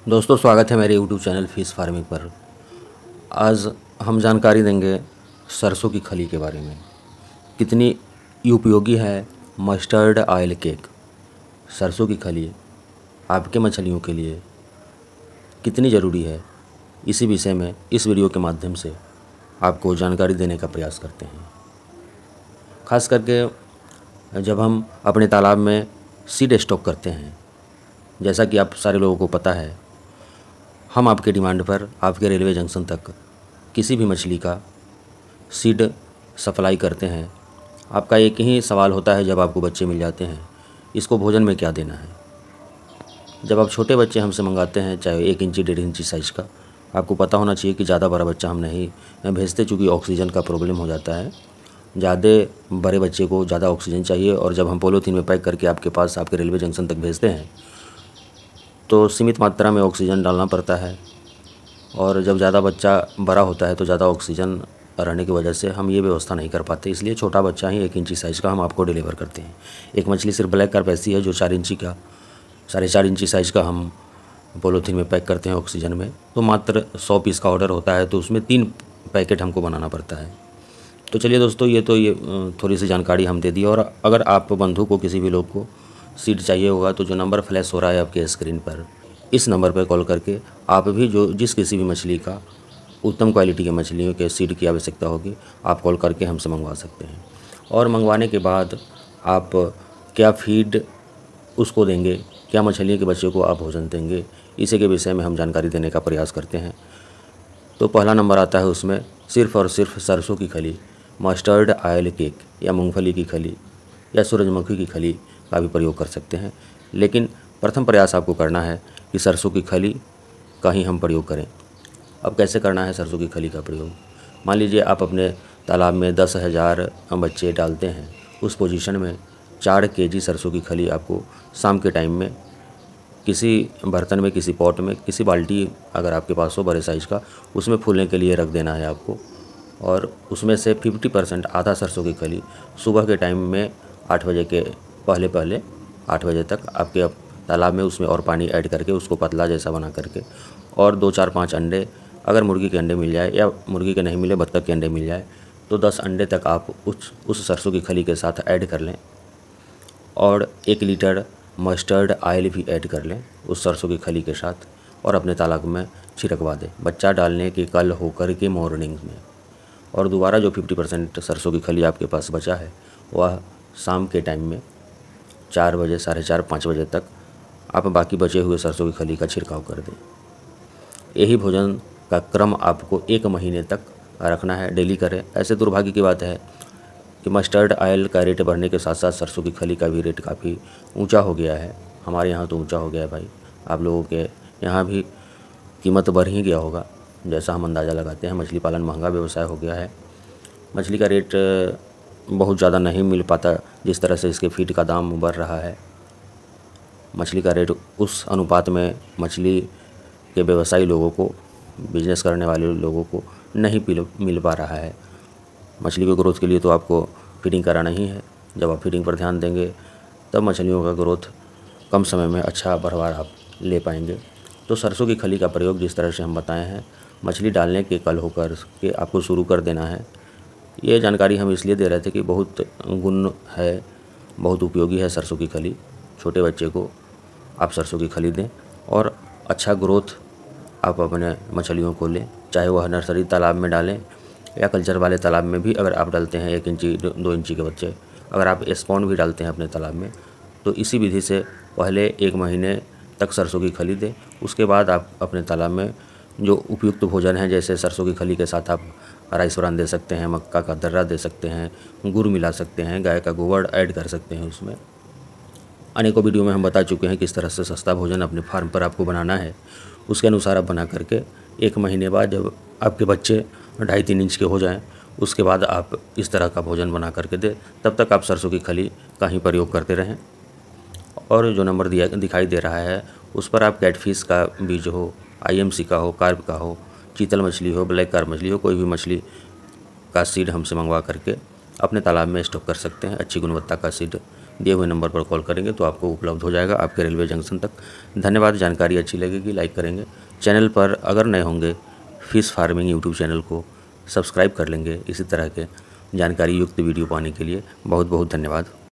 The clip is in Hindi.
दोस्तों, स्वागत है मेरे यूट्यूब चैनल फिश फार्मिंग पर। आज हम जानकारी देंगे सरसों की खली के बारे में। कितनी उपयोगी है मस्टर्ड ऑयल केक। सरसों की खली आपके मछलियों के लिए कितनी ज़रूरी है, इसी विषय में इस वीडियो के माध्यम से आपको जानकारी देने का प्रयास करते हैं। खास करके जब हम अपने तालाब में सीड स्टॉक करते हैं, जैसा कि आप सारे लोगों को पता है, हम आपके डिमांड पर आपके रेलवे जंक्शन तक किसी भी मछली का सीड सप्लाई करते हैं। आपका एक ही सवाल होता है जब आपको बच्चे मिल जाते हैं, इसको भोजन में क्या देना है। जब आप छोटे बच्चे हमसे मंगाते हैं, चाहे 1 इंची 1.5 इंची साइज़ का, आपको पता होना चाहिए कि ज़्यादा बड़ा बच्चा हम नहीं भेजते, चूँकि ऑक्सीजन का प्रॉब्लम हो जाता है। ज़्यादा बड़े बच्चे को ज़्यादा ऑक्सीजन चाहिए, और जब हम पॉलीथीन में पैक करके आपके पास आपके रेलवे जंक्शन तक भेजते हैं तो सीमित मात्रा में ऑक्सीजन डालना पड़ता है। और जब ज़्यादा बच्चा बड़ा होता है तो ज़्यादा ऑक्सीजन रहने की वजह से हम ये व्यवस्था नहीं कर पाते, इसलिए छोटा बच्चा ही 1 इंची साइज़ का हम आपको डिलीवर करते हैं। एक मछली सिर्फ ब्लैक कार्प ऐसी है जो 4 इंची का 4.5 इंची साइज़ का हम पॉलीथीन में पैक करते हैं ऑक्सीजन में। तो मात्र 100 पीस का ऑर्डर होता है, तो उसमें 3 पैकेट हमको बनाना पड़ता है। तो चलिए दोस्तों, ये थोड़ी सी जानकारी हम दे दी। और अगर आप बंधु को, किसी भी लोग को सीड चाहिए होगा तो जो नंबर फ्लैश हो रहा है आपके स्क्रीन पर, इस नंबर पर कॉल करके आप भी जिस किसी भी मछली का उत्तम क्वालिटी के मछलियों के सीड की आवश्यकता होगी, आप कॉल करके हमसे मंगवा सकते हैं। और मंगवाने के बाद आप क्या फीड उसको देंगे, क्या मछली के बच्चों को आप भोजन देंगे, इसी के विषय में हम जानकारी देने का प्रयास करते हैं। तो पहला नंबर आता है, उसमें सिर्फ़ और सिर्फ सरसों की खली, मस्टर्ड ऑयल केक, या मूंगफली की खली या सूरजमुखी की खली का भी प्रयोग कर सकते हैं। लेकिन प्रथम प्रयास आपको करना है कि सरसों की खली का ही हम प्रयोग करें। अब कैसे करना है सरसों की खली का प्रयोग? मान लीजिए आप अपने तालाब में 10,000 बच्चे डालते हैं, उस पोजीशन में 4 केजी सरसों की खली आपको शाम के टाइम में किसी बर्तन में, किसी पॉट में, किसी बाल्टी अगर आपके पास हो बड़े साइज़ का, उसमें फूलने के लिए रख देना है आपको। और उसमें से 50% आधा सरसों की खली सुबह के टाइम में 8 बजे के पहले 8 बजे तक आपके तालाब में उसमें और पानी ऐड करके उसको पतला जैसा बना करके, और 2 4 5 अंडे, अगर मुर्गी के अंडे मिल जाए या मुर्गी के नहीं मिले बत्तख के अंडे मिल जाए तो 10 अंडे तक आप उस सरसों की खली के साथ ऐड कर लें। और 1 लीटर मस्टर्ड ऑयल भी ऐड कर लें उस सरसों की खली के साथ, और अपने तालाब में छिड़कवा दें बच्चा डालने के कल होकर के मॉर्निंग में। और दोबारा जो 50% सरसों की खली आपके पास बचा है, वह शाम के टाइम में 4 बजे, 4:30, 5 बजे तक आप बाकी बचे हुए सरसों की खली का छिड़काव कर दें। यही भोजन का क्रम आपको 1 महीने तक रखना है, डेली करें। ऐसे दुर्भाग्य की बात है कि मस्टर्ड ऑयल का रेट बढ़ने के साथ साथ सरसों की खली का भी रेट काफ़ी ऊंचा हो गया है। हमारे यहाँ तो ऊंचा हो गया है भाई, आप लोगों के यहाँ भी कीमत बढ़ ही गया होगा, जैसा हम अंदाज़ा लगाते हैं। मछली पालन महंगा व्यवसाय हो गया है, मछली का रेट बहुत ज़्यादा नहीं मिल पाता, जिस तरह से इसके फीड का दाम बढ़ रहा है। मछली का रेट उस अनुपात में मछली के व्यवसायी लोगों को, बिजनेस करने वाले लोगों को नहीं मिल पा रहा है। मछली के ग्रोथ के लिए तो आपको फीडिंग कराना ही है। जब आप फीडिंग पर ध्यान देंगे तब मछलियों का ग्रोथ कम समय में अच्छा बढ़वार आप ले पाएंगे। तो सरसों की खली का प्रयोग जिस तरह से हम बताए हैं, मछली डालने के कल होकर के आपको शुरू कर देना है। ये जानकारी हम इसलिए दे रहे थे कि बहुत गुण है, बहुत उपयोगी है सरसों की खली। छोटे बच्चे को आप सरसों की खली दें और अच्छा ग्रोथ आप अपने मछलियों को लें, चाहे वह नर्सरी तालाब में डालें या कल्चर वाले तालाब में भी। अगर आप डालते हैं 1 इंची 2 इंची के बच्चे, अगर आप स्पॉन भी डालते हैं अपने तालाब में, तो इसी विधि से पहले 1 महीने तक सरसों की खली दें। उसके बाद आप अपने तालाब में जो उपयुक्त भोजन है, जैसे सरसों की खली के साथ आप राइस ब्रान दे सकते हैं, मक्का का दर्रा दे सकते हैं, गुड़ मिला सकते हैं, गाय का गोबर ऐड कर सकते हैं उसमें। अनेकों वीडियो में हम बता चुके हैं किस तरह से सस्ता भोजन अपने फार्म पर आपको बनाना है। उसके अनुसार आप बना करके 1 महीने बाद जब आपके बच्चे 2.5-3 इंच के हो जाएं, उसके बाद आप इस तरह का भोजन बना करके दें। तब तक आप सरसों की खली का ही प्रयोग करते रहें। और जो नंबर दिखाई दे रहा है उस पर आप कैटफिश का बीज हो, IMC का हो, कार्प का हो, चीतल मछली हो, ब्लैक कार्प मछली हो, कोई भी मछली का सीड हमसे मंगवा करके अपने तालाब में स्टॉक कर सकते हैं। अच्छी गुणवत्ता का सीड दिए हुए नंबर पर कॉल करेंगे तो आपको उपलब्ध हो जाएगा आपके रेलवे जंक्शन तक। धन्यवाद। जानकारी अच्छी लगेगी लाइक करेंगे। चैनल पर अगर नए होंगे फिश फार्मिंग यूट्यूब चैनल को सब्सक्राइब कर लेंगे इसी तरह के जानकारी युक्त वीडियो पाने के लिए। बहुत बहुत धन्यवाद।